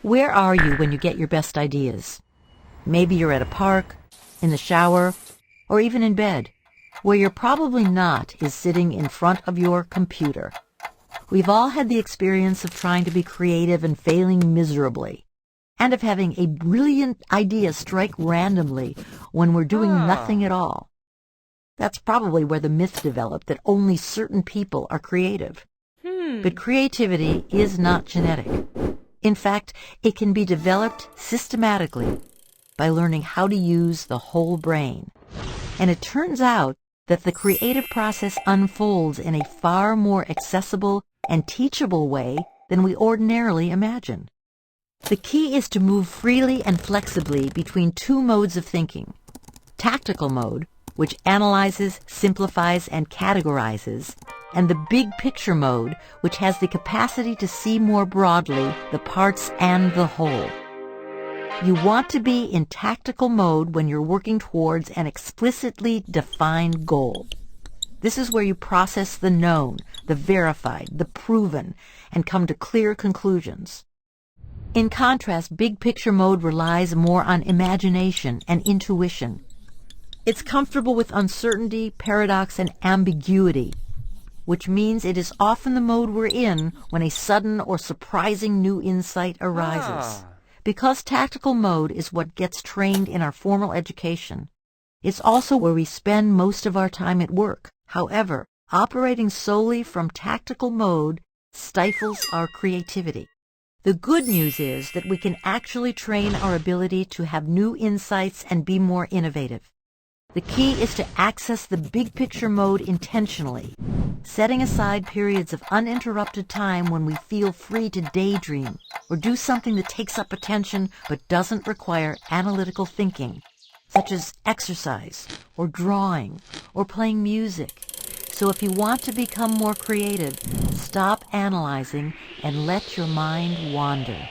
Where are you when you get your best ideas? Maybe you're at a park, in the shower, or even in bed. Where you're probably not is sitting in front of your computer. We've all had the experience of trying to be creative and failing miserably, and of having a brilliant idea strike randomly when we're doing nothing at all. That's probably where the myth developed that only certain people are creative. But creativity is not genetic. In fact, it can be developed systematically by learning how to use the whole brain. And it turns out that the creative process unfolds in a far more accessible and teachable way than we ordinarily imagine. The key is to move freely and flexibly between two modes of thinking. Tactical mode, which analyzes, simplifies, and categorizes, and the big picture mode, which has the capacity to see more broadly the parts and the whole. You want to be in tactical mode when you're working towards an explicitly defined goal. This is where you process the known, the verified, the proven, and come to clear conclusions. In contrast, big picture mode relies more on imagination and intuition. It's comfortable with uncertainty, paradox, and ambiguity, which means it is often the mode we're in when a sudden or surprising new insight arises. Because tactical mode is what gets trained in our formal education, it's also where we spend most of our time at work. However, operating solely from tactical mode stifles our creativity. The good news is that we can actually train our ability to have new insights and be more innovative. The key is to access the big picture mode intentionally, setting aside periods of uninterrupted time when we feel free to daydream or do something that takes up attention but doesn't require analytical thinking, such as exercise or drawing or playing music. So if you want to become more creative, stop analyzing and let your mind wander.